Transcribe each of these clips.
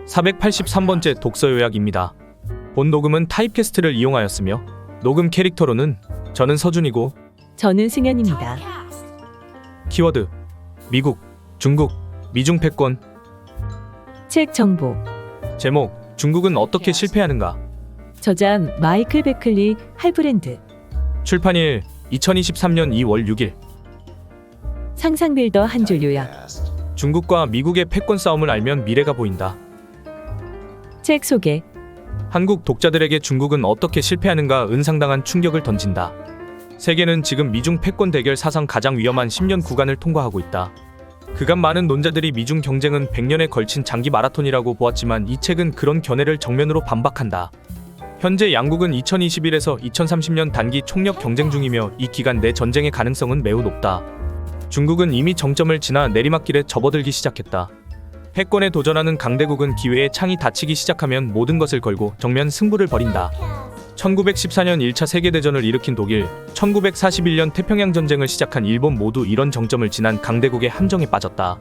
483번째 독서 요약입니다. 본 녹음은 타입캐스트를 이용하였으며 녹음 캐릭터로는 저는 서준이고 저는 승현입니다. 키워드 미국, 중국, 미중 패권. 책 정보. 제목 중국은 어떻게 실패하는가. 저자 마이클 베클리, 할브랜드. 출판일 2023년 2월 6일. 상상 빌더 한 줄 요약. 중국과 미국의 패권 싸움을 알면 미래가 보인다. 책 소개. 한국 독자들에게 중국은 어떻게 실패하는가 은상당한 충격을 던진다. 세계는 지금 미중 패권 대결 사상 가장 위험한 10년 구간을 통과하고 있다. 그간 많은 논자들이 미중 경쟁은 100년에 걸친 장기 마라톤이라고 보았지만 이 책은 그런 견해를 정면으로 반박한다. 현재 양국은 2021에서 2030년 단기 총력 경쟁 중이며 이 기간 내 전쟁의 가능성은 매우 높다. 중국은 이미 정점을 지나 내리막길에 접어들기 시작했다. 패권에 도전하는 강대국은 기회의 창이 닫히기 시작하면 모든 것을 걸고 정면 승부를 벌인다. 1914년 1차 세계대전을 일으킨 독일, 1941년 태평양 전쟁을 시작한 일본 모두 이런 정점을 지난 강대국의 함정에 빠졌다.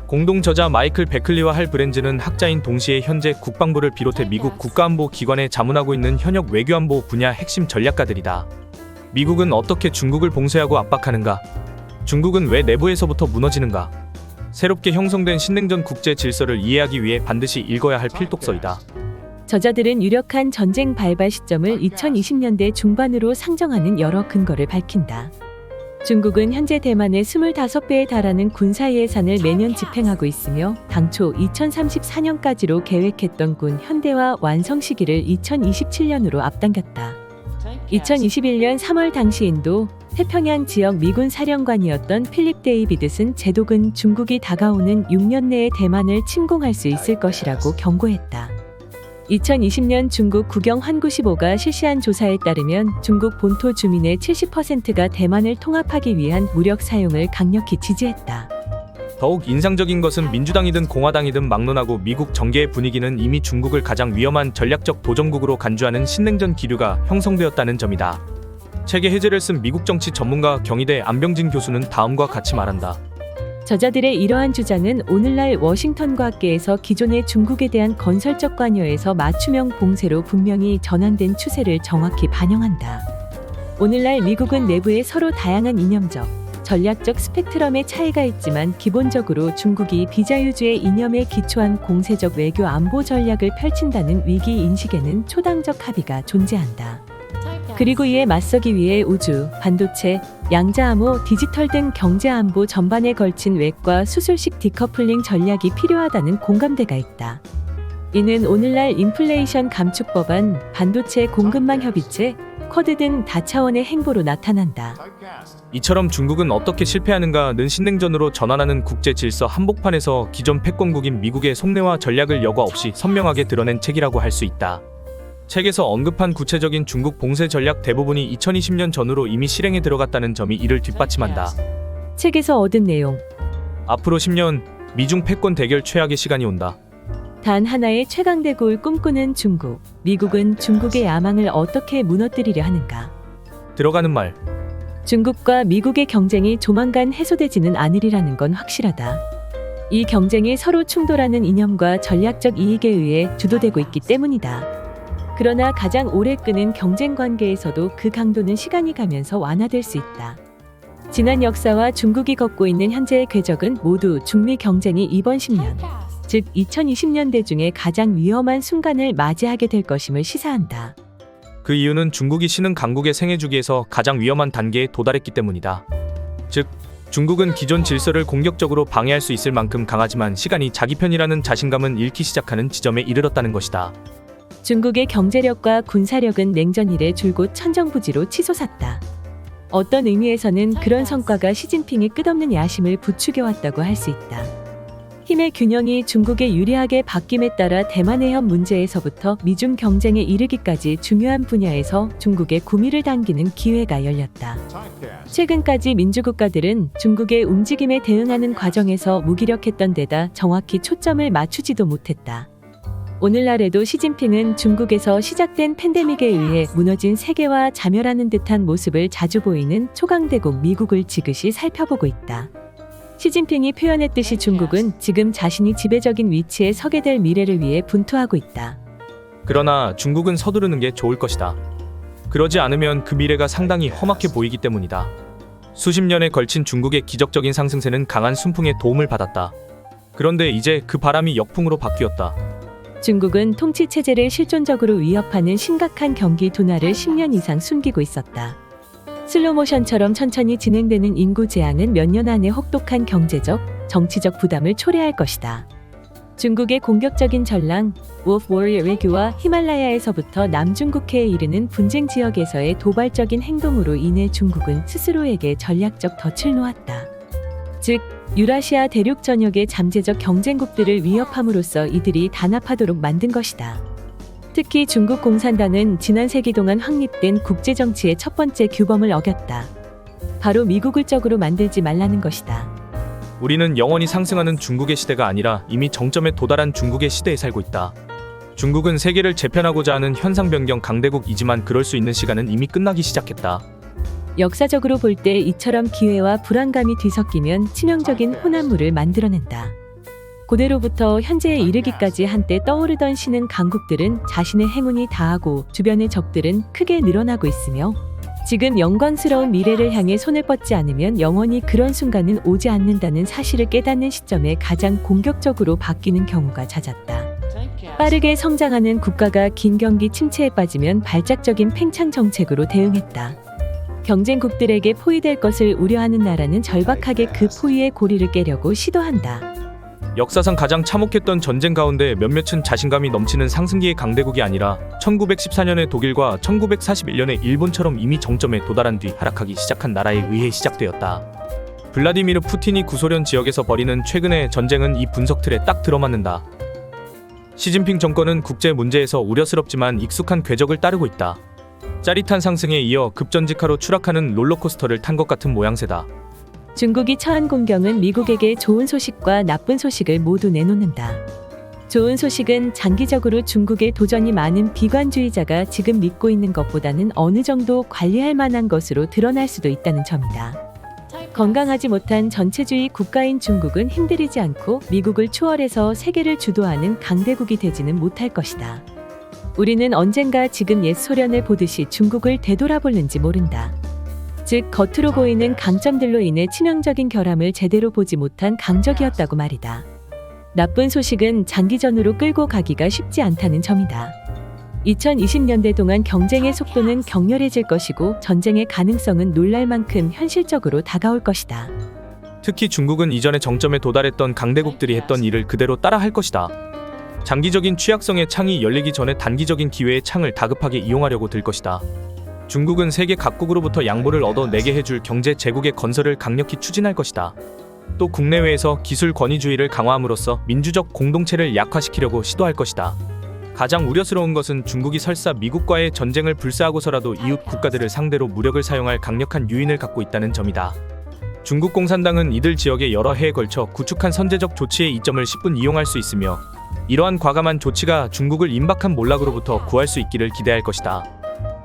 공동 저자 마이클 베클리와 할 브렌즈는 학자인 동시에 현재 국방부를 비롯해 미국 국가안보 기관에 자문하고 있는 현역 외교안보 분야 핵심 전략가들이다. 미국은 어떻게 중국을 봉쇄하고 압박하는가? 중국은 왜 내부에서부터 무너지는가? 새롭게 형성된 신냉전 국제 질서를 이해하기 위해 반드시 읽어야 할 필독서이다. 저자들은 유력한 전쟁 발발 시점을 2020년대 중반으로 상정하는 여러 근거를 밝힌다. 중국은 현재 대만의 25배에 달하는 군사 예산을 매년 집행하고 있으며 당초 2034년까지로 계획했던 군 현대화 완성 시기를 2027년으로 앞당겼다. 2021년 3월 당시 인도 태평양 지역 미군 사령관이었던 필립 데이비드슨 제독은 중국이 다가오는 6년 내에 대만을 침공할 수 있을 것이라고 경고했다. 2020년 중국 국영환95가 실시한 조사에 따르면 중국 본토 주민의 70%가 대만을 통합하기 위한 무력 사용을 강력히 지지했다. 더욱 인상적인 것은 민주당이든 공화당이든 막론하고 미국 정계의 분위기는 이미 중국을 가장 위험한 전략적 도전국으로 간주하는 신냉전 기류가 형성되었다는 점이다. 책의 해제를 쓴 미국 정치 전문가 경희대 안병진 교수는 다음과 같이 말한다. 저자들의 이러한 주장은 오늘날 워싱턴 과학계에서 기존의 중국에 대한 건설적 관여에서 맞춤형 봉쇄로 분명히 전환된 추세를 정확히 반영한다. 오늘날 미국은 내부에 서로 다양한 이념적, 전략적 스펙트럼의 차이가 있지만 기본적으로 중국이 비자유주의 이념에 기초한 공세적 외교 안보 전략을 펼친다는 위기 인식에는 초당적 합의가 존재한다. 그리고 이에 맞서기 위해 우주, 반도체, 양자암호, 디지털 등 경제안보 전반에 걸친 외과 수술식 디커플링 전략이 필요하다는 공감대가 있다. 이는 오늘날 인플레이션 감축 법안, 반도체 공급망 협의체, 쿼드 등 다차원의 행보로 나타난다. 이처럼 중국은 어떻게 실패하는가는 신냉전으로 전환하는 국제 질서 한복판에서 기존 패권국인 미국의 속내와 전략을 여과 없이 선명하게 드러낸 책이라고 할 수 있다. 책에서 언급한 구체적인 중국 봉쇄 전략 대부분이 2020년 전후로 이미 실행에 들어갔다는 점이 이를 뒷받침한다. 책에서 얻은 내용. 앞으로 10년 미중 패권 대결 최악의 시간이 온다. 단 하나의 최강대국을 꿈꾸는 중국. 미국은 중국의 야망을 어떻게 무너뜨리려 하는가? 들어가는 말. 중국과 미국의 경쟁이 조만간 해소되지는 않으리라는 건 확실하다. 이 경쟁이 서로 충돌하는 이념과 전략적 이익에 의해 주도되고 있기 때문이다. 그러나 가장 오래 끄는 경쟁 관계에서도 그 강도는 시간이 가면서 완화될 수 있다. 지난 역사와 중국이 걷고 있는 현재의 궤적은 모두 중미 경쟁이 이번 10년, 즉 2020년대 중에 가장 위험한 순간을 맞이하게 될 것임을 시사한다. 그 이유는 중국이 신흥 강국의 생애주기에서 가장 위험한 단계에 도달했기 때문이다. 즉, 중국은 기존 질서를 공격적으로 방해할 수 있을 만큼 강하지만 시간이 자기 편이라는 자신감은 잃기 시작하는 지점에 이르렀다는 것이다. 중국의 경제력과 군사력은 냉전 이래 줄곧 천정부지로 치솟았다. 어떤 의미에서는 그런 성과가 시진핑의 끝없는 야심을 부추겨왔다고 할 수 있다. 힘의 균형이 중국에 유리하게 바뀜에 따라 대만 해협 문제에서부터 미중 경쟁에 이르기까지 중요한 분야에서 중국의 구미를 당기는 기회가 열렸다. 최근까지 민주국가들은 중국의 움직임에 대응하는 과정에서 무기력했던 데다 정확히 초점을 맞추지도 못했다. 오늘날에도 시진핑은 중국에서 시작된 팬데믹에 의해 무너진 세계와 자멸하는 듯한 모습을 자주 보이는 초강대국 미국을 지그시 살펴보고 있다. 시진핑이 표현했듯이 중국은 지금 자신이 지배적인 위치에 서게 될 미래를 위해 분투하고 있다. 그러나 중국은 서두르는 게 좋을 것이다. 그러지 않으면 그 미래가 상당히 험악해 보이기 때문이다. 수십 년에 걸친 중국의 기적적인 상승세는 강한 순풍의 도움을 받았다. 그런데 이제 그 바람이 역풍으로 바뀌었다. 중국은 통치 체제를 실존적으로 위협하는 심각한 경기 둔화를 10년 이상 숨기고 있었다. 슬로모션처럼 천천히 진행되는 인구 재앙은 몇 년 안에 혹독한 경제적, 정치적 부담을 초래할 것이다. 중국의 공격적인 전랑, wolf warrior 외교와 히말라야에서부터 남중국해에 이르는 분쟁 지역에서의 도발적인 행동으로 인해 중국은 스스로에게 전략적 덫을 놓았다. 즉, 유라시아 대륙 전역의 잠재적 경쟁국들을 위협함으로써 이들이 단합하도록 만든 것이다. 특히 중국 공산당은 지난 세기 동안 확립된 국제정치의 첫 번째 규범을 어겼다. 바로 미국을 적으로 만들지 말라는 것이다. 우리는 영원히 상승하는 중국의 시대가 아니라 이미 정점에 도달한 중국의 시대에 살고 있다. 중국은 세계를 재편하고자 하는 현상 변경 강대국이지만 그럴 수 있는 시간은 이미 끝나기 시작했다. 역사적으로 볼 때 이처럼 기회와 불안감이 뒤섞이면 치명적인 혼합물을 만들어낸다. 고대로부터 현재에 이르기까지 한때 떠오르던 신흥 강국들은 자신의 행운이 다하고 주변의 적들은 크게 늘어나고 있으며 지금 영광스러운 미래를 향해 손을 뻗지 않으면 영원히 그런 순간은 오지 않는다는 사실을 깨닫는 시점에 가장 공격적으로 바뀌는 경우가 잦았다. 빠르게 성장하는 국가가 긴 경기 침체에 빠지면 발작적인 팽창 정책으로 대응했다. 경쟁국들에게 포위될 것을 우려하는 나라는 절박하게 그 포위의 고리를 깨려고 시도한다. 역사상 가장 참혹했던 전쟁 가운데 몇몇은 자신감이 넘치는 상승기의 강대국이 아니라 1914년의 독일과 1941년의 일본처럼 이미 정점에 도달한 뒤 하락하기 시작한 나라에 의해 시작되었다. 블라디미르 푸틴이 구소련 지역에서 벌이는 최근의 전쟁은 이 분석 틀에 딱 들어맞는다. 시진핑 정권은 국제 문제에서 우려스럽지만 익숙한 궤적을 따르고 있다. 짜릿한 상승에 이어 급전직하로 추락하는 롤러코스터를 탄 것 같은 모양새다. 중국이 처한 공경은 미국에게 좋은 소식과 나쁜 소식을 모두 내놓는다. 좋은 소식은 장기적으로 중국의 도전이 많은 비관주의자가 지금 믿고 있는 것보다는 어느 정도 관리할 만한 것으로 드러날 수도 있다는 점이다. 건강하지 못한 전체주의 국가인 중국은 힘들이지 않고 미국을 초월해서 세계를 주도하는 강대국이 되지는 못할 것이다. 우리는 언젠가 지금 옛 소련을 보듯이 중국을 되돌아볼는지 모른다. 즉 겉으로 보이는 강점들로 인해 치명적인 결함을 제대로 보지 못한 강적이었다고 말이다. 나쁜 소식은 장기전으로 끌고 가기가 쉽지 않다는 점이다. 2020년대 동안 경쟁의 속도는 격렬해질 것이고 전쟁의 가능성은 놀랄 만큼 현실적으로 다가올 것이다. 특히 중국은 이전에 정점에 도달했던 강대국들이 했던 일을 그대로 따라할 것이다. 장기적인 취약성의 창이 열리기 전에 단기적인 기회의 창을 다급하게 이용하려고 들 것이다. 중국은 세계 각국으로부터 양보를 얻어내게 해줄 경제 제국의 건설을 강력히 추진할 것이다. 또 국내외에서 기술 권위주의를 강화함으로써 민주적 공동체를 약화시키려고 시도할 것이다. 가장 우려스러운 것은 중국이 설사 미국과의 전쟁을 불사하고서라도 이웃 국가들을 상대로 무력을 사용할 강력한 유인을 갖고 있다는 점이다. 중국 공산당은 이들 지역에 여러 해에 걸쳐 구축한 선제적 조치의 이점을 10분 이용할 수 있으며 이러한 과감한 조치가 중국을 임박한 몰락으로부터 구할 수 있기를 기대할 것이다.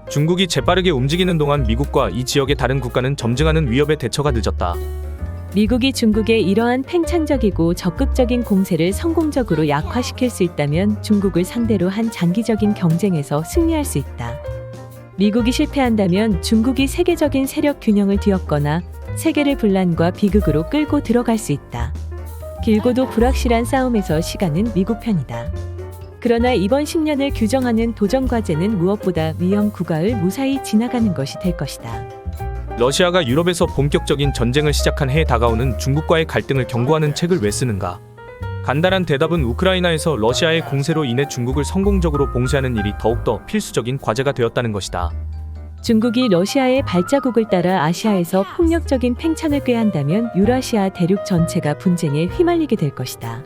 중국이 재빠르게 움직이는 동안 미국과 이 지역의 다른 국가는 점증하는 위협에 대처가 늦었다. 미국이 중국의 이러한 팽창적이고 적극적인 공세를 성공적으로 약화시킬 수 있다면 중국을 상대로 한 장기적인 경쟁에서 승리할 수 있다. 미국이 실패한다면 중국이 세계적인 세력 균형을 뒤엎거나 세계를 분란과 비극으로 끌고 들어갈 수 있다. 길고도 불확실한 싸움에서 시간은 미국 편이다. 그러나 이번 10년을 규정하는 도전 과제는 무엇보다 위험 구가를 무사히 지나가는 것이 될 것이다. 러시아가 유럽에서 본격적인 전쟁을 시작한 해에 다가오는 중국과의 갈등을 경고하는 책을 왜 쓰는가? 간단한 대답은 우크라이나에서 러시아의 공세로 인해 중국을 성공적으로 봉쇄하는 일이 더욱더 필수적인 과제가 되었다는 것이다. 중국이 러시아의 발자국을 따라 아시아에서 폭력적인 팽창을 꾀한다면 유라시아 대륙 전체가 분쟁에 휘말리게 될 것이다.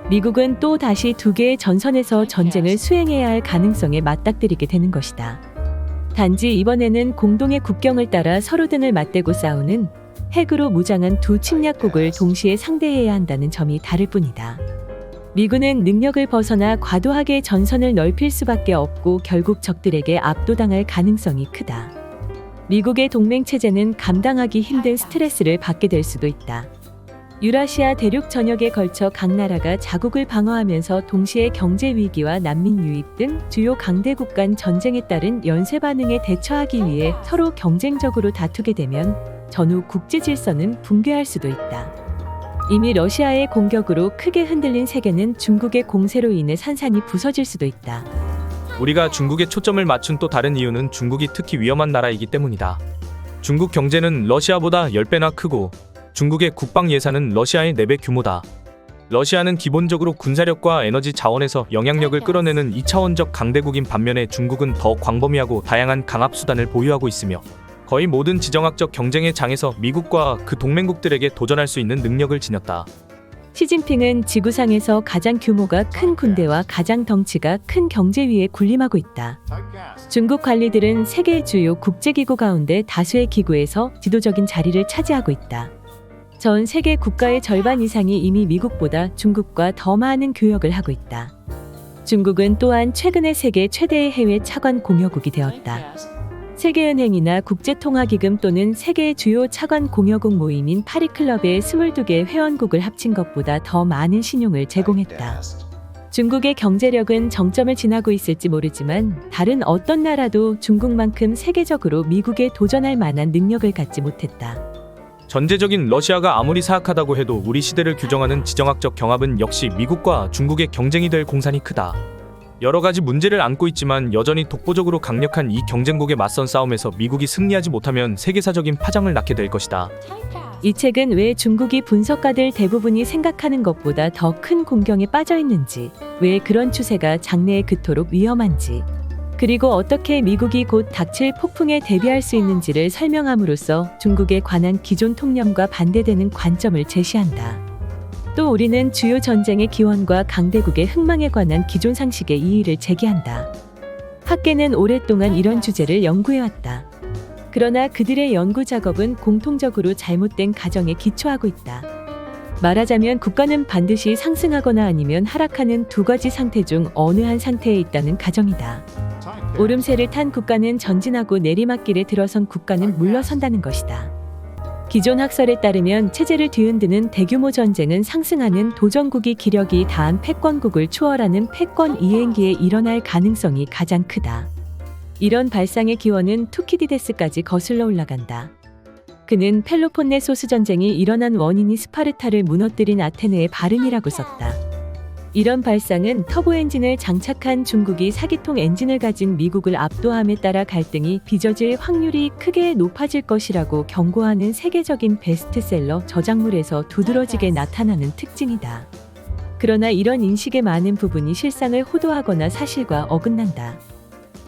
미국은 또 다시 두 개의 전선에서 전쟁을 수행해야 할 가능성에 맞닥뜨리게 되는 것이다. 단지 이번에는 공동의 국경을 따라 서로 등을 맞대고 싸우는 핵으로 무장한 두 침략국을 동시에 상대해야 한다는 점이 다를 뿐이다. 미군은 능력을 벗어나 과도하게 전선을 넓힐 수밖에 없고 결국 적들에게 압도당할 가능성이 크다. 미국의 동맹 체제는 감당하기 힘든 스트레스를 받게 될 수도 있다. 유라시아 대륙 전역에 걸쳐 각 나라가 자국을 방어하면서 동시에 경제 위기와 난민 유입 등 주요 강대국 간 전쟁에 따른 연쇄 반응에 대처하기 위해 서로 경쟁적으로 다투게 되면 전후 국제 질서는 붕괴할 수도 있다. 이미 러시아의 공격으로 크게 흔들린 세계는 중국의 공세로 인해 산산이 부서질 수도 있다. 우리가 중국에 초점을 맞춘 또 다른 이유는 중국이 특히 위험한 나라이기 때문이다. 중국 경제는 러시아보다 10배나 크고 중국의 국방 예산은 러시아의 4배 규모다. 러시아는 기본적으로 군사력과 에너지 자원에서 영향력을 끌어내는 2차원적 강대국인 반면에 중국은 더 광범위하고 다양한 강압수단을 보유하고 있으며 거의 모든 지정학적 경쟁의 장에서 미국과 그 동맹국들에게 도전할 수 있는 능력을 지녔다. 시진핑은 지구상에서 가장 규모가 큰 군대와 가장 덩치가 큰 경제 위에 군림하고 있다. 중국 관리들은 세계 주요 국제기구 가운데 다수의 기구에서 지도적인 자리를 차지하고 있다. 전 세계 국가의 절반 이상이 이미 미국보다 중국과 더 많은 교역을 하고 있다. 중국은 또한 최근에 세계 최대의 해외 차관 공여국이 되었다. 세계은행이나 국제통화기금 또는 세계의 주요 차관 공여국 모임인 파리클럽의 22개 회원국을 합친 것보다 더 많은 신용을 제공했다. 중국의 경제력은 정점을 지나고 있을지 모르지만 다른 어떤 나라도 중국만큼 세계적으로 미국에 도전할 만한 능력을 갖지 못했다. 전제적인 러시아가 아무리 사악하다고 해도 우리 시대를 규정하는 지정학적 경합은 역시 미국과 중국의 경쟁이 될 공산이 크다. 여러 가지 문제를 안고 있지만 여전히 독보적으로 강력한 이 경쟁국에 맞선 싸움에서 미국이 승리하지 못하면 세계사적인 파장을 낳게 될 것이다. 이 책은 왜 중국이 분석가들 대부분이 생각하는 것보다 더 큰 공경에 빠져 있는지, 왜 그런 추세가 장래에 그토록 위험한지, 그리고 어떻게 미국이 곧 닥칠 폭풍에 대비할 수 있는지를 설명함으로써 중국에 관한 기존 통념과 반대되는 관점을 제시한다. 또 우리는 주요 전쟁의 기원과 강대국의 흥망에 관한 기존 상식의 이의를 제기한다. 학계는 오랫동안 이런 주제를 연구해왔다. 그러나 그들의 연구 작업은 공통적으로 잘못된 가정에 기초하고 있다. 말하자면 국가는 반드시 상승하거나 아니면 하락하는 두 가지 상태 중 어느 한 상태에 있다는 가정이다. 오름세를 탄 국가는 전진하고 내리막길에 들어선 국가는 물러선다는 것이다. 기존 학설에 따르면 체제를 뒤흔드는 대규모 전쟁은 상승하는 도전국이 기력이 다한 패권국을 초월하는 패권 이행기에 일어날 가능성이 가장 크다. 이런 발상의 기원은 투키디데스까지 거슬러 올라간다. 그는 펠로폰네소스 전쟁이 일어난 원인이 스파르타를 무너뜨린 아테네의 발음이라고 썼다. 이런 발상은 터보 엔진을 장착한 중국이 사기통 엔진을 가진 미국을 압도함에 따라 갈등이 빚어질 확률이 크게 높아질 것이라고 경고하는 세계적인 베스트셀러 저작물에서 두드러지게 나타나는 특징이다. 그러나 이런 인식의 많은 부분이 실상을 호도하거나 사실과 어긋난다.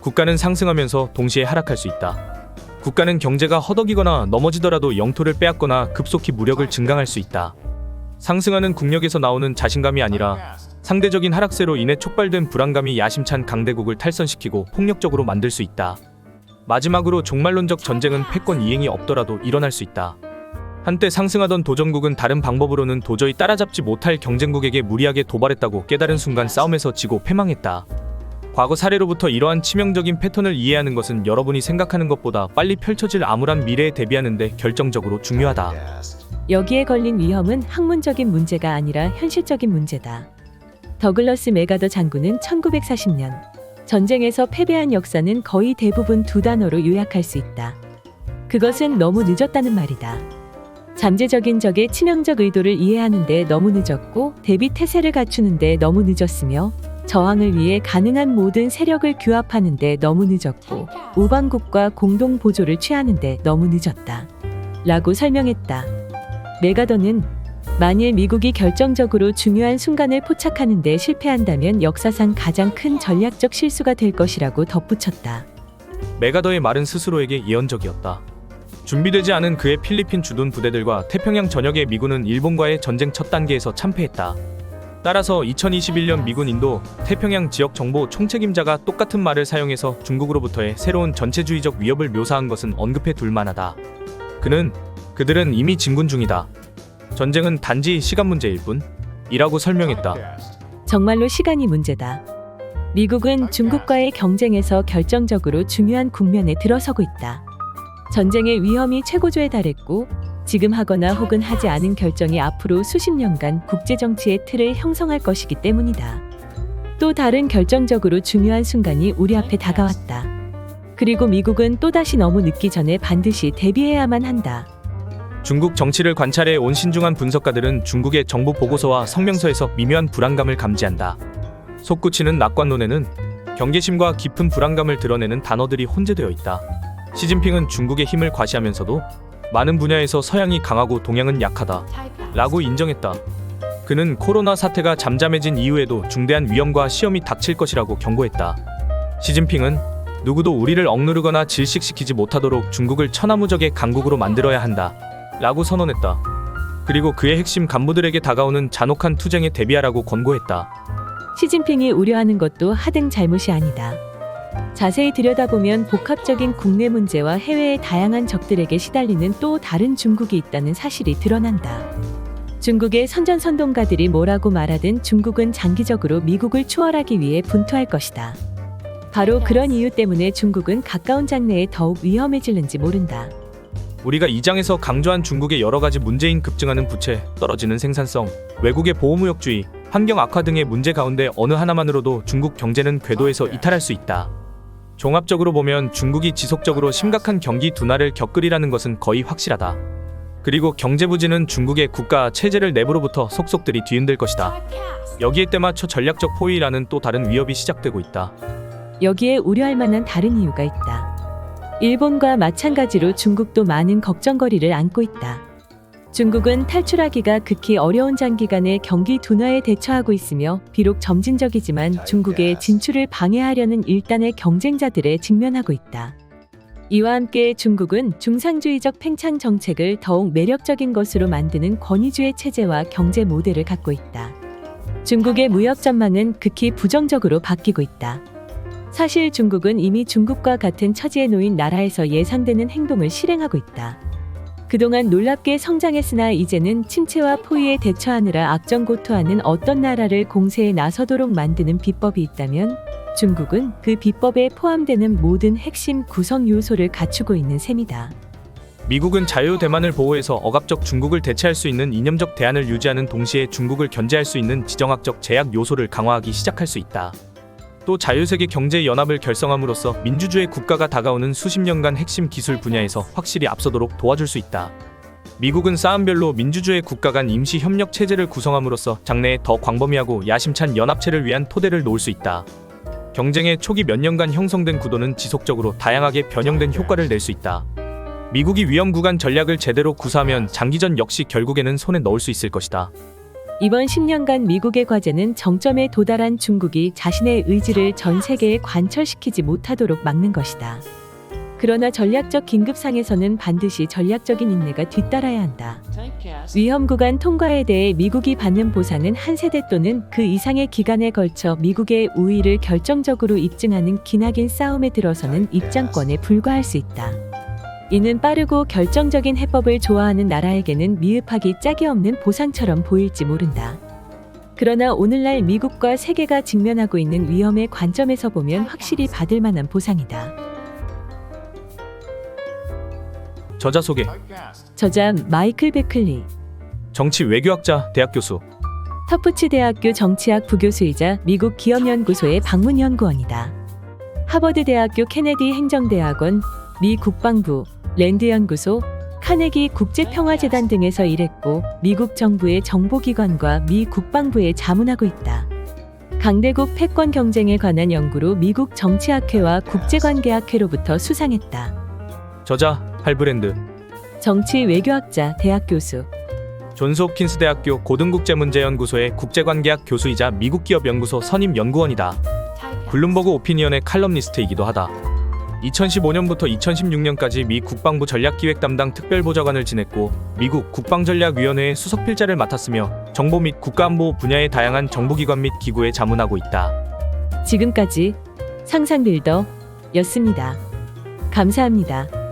국가는 상승하면서 동시에 하락할 수 있다. 국가는 경제가 허덕이거나 넘어지더라도 영토를 빼앗거나 급속히 무력을 증강할 수 있다. 상승하는 국력에서 나오는 자신감이 아니라 상대적인 하락세로 인해 촉발된 불안감이 야심찬 강대국을 탈선시키고 폭력적으로 만들 수 있다. 마지막으로 종말론적 전쟁은 패권 이행이 없더라도 일어날 수 있다. 한때 상승하던 도전국은 다른 방법으로는 도저히 따라잡지 못할 경쟁국에게 무리하게 도발했다고 깨달은 순간 싸움에서 지고 패망했다. 과거 사례로부터 이러한 치명적인 패턴을 이해하는 것은 여러분이 생각하는 것보다 빨리 펼쳐질 암울한 미래에 대비하는 데 결정적으로 중요하다. 여기에 걸린 위험은 학문적인 문제가 아니라 현실적인 문제다. 더글러스 메가더 장군은 1940년 전쟁에서 패배한 역사는 거의 대부분 두 단어로 요약할 수 있다. 그것은 너무 늦었다는 말이다. 잠재적인 적의 치명적 의도를 이해하는데 너무 늦었고 대비 태세를 갖추는데 너무 늦었으며 저항을 위해 가능한 모든 세력을 규합하는데 너무 늦었고 우방국과 공동 보조를 취하는데 너무 늦었다. 라고 설명했다. 메가더는 만일 미국이 결정적으로 중요한 순간을 포착하는 데 실패한다면 역사상 가장 큰 전략적 실수가 될 것이라고 덧붙였다. 메가더의 말은 스스로에게 예언적이었다. 준비되지 않은 그의 필리핀 주둔 부대들과 태평양 전역의 미군은 일본과의 전쟁 첫 단계에서 참패했다. 따라서 2021년 미군 인도 태평양 지역 정보 총책임자가 똑같은 말을 사용해서 중국으로부터의 새로운 전체주의적 위협을 묘사한 것은 언급해 둘 만하다. 그들은 이미 진군 중이다. 전쟁은 단지 시간 문제일 뿐 이라고 설명했다. 정말로 시간이 문제다. 미국은 중국과의 경쟁에서 결정적으로 중요한 국면에 들어서고 있다. 전쟁의 위험이 최고조에 달했고 지금 하거나 혹은 하지 않은 결정이 앞으로 수십 년간 국제정치의 틀을 형성할 것이기 때문이다. 또 다른 결정적으로 중요한 순간이 우리 앞에 다가왔다. 그리고 미국은 또다시 너무 늦기 전에 반드시 대비해야만 한다. 중국 정치를 관찰해 온 신중한 분석가들은 중국의 정부 보고서와 성명서에서 미묘한 불안감을 감지한다. 솟구치는 낙관론에는 경계심과 깊은 불안감을 드러내는 단어들이 혼재되어 있다. 시진핑은 중국의 힘을 과시하면서도 많은 분야에서 서양이 강하고 동양은 약하다 라고 인정했다. 그는 코로나 사태가 잠잠해진 이후에도 중대한 위험과 시험이 닥칠 것이라고 경고했다. 시진핑은 누구도 우리를 억누르거나 질식시키지 못하도록 중국을 천하무적의 강국으로 만들어야 한다 라고 선언했다. 그리고 그의 핵심 간부들에게 다가오는 잔혹한 투쟁에 대비하라고 권고했다. 시진핑이 우려하는 것도 하등 잘못이 아니다. 자세히 들여다보면 복합적인 국내 문제와 해외의 다양한 적들에게 시달리는 또 다른 중국이 있다는 사실이 드러난다. 중국의 선전선동가들이 뭐라고 말하든 중국은 장기적으로 미국을 추월하기 위해 분투할 것이다. 바로 그런 이유 때문에 중국은 가까운 장래에 더욱 위험해질는지 모른다. 우리가 이 장에서 강조한 중국의 여러 가지 문제인 급증하는 부채, 떨어지는 생산성, 외국의 보호무역주의, 환경 악화 등의 문제 가운데 어느 하나만으로도 중국 경제는 궤도에서 이탈할 수 있다. 종합적으로 보면 중국이 지속적으로 심각한 경기 둔화를 겪으리라는 것은 거의 확실하다. 그리고 경제 부진은 중국의 국가 체제를 내부로부터 속속들이 뒤흔들 것이다. 여기에 때맞춰 전략적 포위라는 또 다른 위협이 시작되고 있다. 여기에 우려할 만한 다른 이유가 있다. 일본과 마찬가지로 중국도 많은 걱정거리를 안고 있다. 중국은 탈출하기가 극히 어려운 장기간의 경기 둔화에 대처하고 있으며 비록 점진적이지만 중국의 진출을 방해하려는 일단의 경쟁자들에 직면하고 있다. 이와 함께 중국은 중상주의적 팽창 정책을 더욱 매력적인 것으로 만드는 권위주의 체제와 경제 모델을 갖고 있다. 중국의 무역 전망은 극히 부정적으로 바뀌고 있다. 사실 중국은 이미 중국과 같은 처지에 놓인 나라에서 예상되는 행동을 실행하고 있다. 그동안 놀랍게 성장했으나 이제는 침체와 포위에 대처하느라 악정고투하는 어떤 나라를 공세에 나서도록 만드는 비법이 있다면 중국은 그 비법에 포함되는 모든 핵심 구성 요소를 갖추고 있는 셈이다. 미국은 자유 대만을 보호해서 억압적 중국을 대체할 수 있는 이념적 대안을 유지하는 동시에 중국을 견제할 수 있는 지정학적 제약 요소를 강화하기 시작할 수 있다. 또 자유세계 경제연합을 결성함으로써 민주주의 국가가 다가오는 수십 년간 핵심 기술 분야에서 확실히 앞서도록 도와줄 수 있다. 미국은 싸움별로 민주주의 국가 간 임시 협력 체제를 구성함으로써 장래에 더 광범위하고 야심찬 연합체를 위한 토대를 놓을 수 있다. 경쟁의 초기 몇 년간 형성된 구도는 지속적으로 다양하게 변형된 효과를 낼 수 있다. 미국이 위험 구간 전략을 제대로 구사하면 장기전 역시 결국에는 손에 넣을 수 있을 것이다. 이번 10년간 미국의 과제는 정점에 도달한 중국이 자신의 의지를 전 세계에 관철시키지 못하도록 막는 것이다. 그러나 전략적 긴급상에서는 반드시 전략적인 인내가 뒤따라야 한다. 위험 구간 통과에 대해 미국이 받는 보상은 한 세대 또는 그 이상의 기간에 걸쳐 미국의 우위를 결정적으로 입증하는 기나긴 싸움에 들어서는 입장권에 불과할 수 있다. 이는 빠르고 결정적인 해법을 좋아하는 나라에게는 미흡하기 짝이 없는 보상처럼 보일지 모른다. 그러나 오늘날 미국과 세계가 직면하고 있는 위험의 관점에서 보면 확실히 받을 만한 보상이다. 저자 소개. 저자 마이클 베클리, 정치 외교학자, 대학 교수. 터프츠 대학교 정치학 부교수이자 미국 기업연구소의 방문연구원이다. 하버드 대학교 케네디 행정대학원, 미 국방부, 랜드연구소, 카네기 국제평화재단 등에서 일했고 미국 정부의 정보기관과 미 국방부에 자문하고 있다. 강대국 패권 경쟁에 관한 연구로 미국 정치학회와 국제관계학회로부터 수상했다. 저자 할브랜드. 정치 외교학자, 대학 교수. 존스 홉킨스 대학교 고등국제문제연구소의 국제관계학 교수이자 미국 기업연구소 선임 연구원이다. 블룸버그 오피니언의 칼럼니스트이기도 하다. 2015년부터 2016년까지 미 국방부 전략기획 담당 특별보좌관을 지냈고 미국 국방전략위원회의 수석필자를 맡았으며 정보 및 국가안보 분야의 다양한 정보기관 및 기구에 자문하고 있다. 지금까지 상상빌더였습니다. 감사합니다.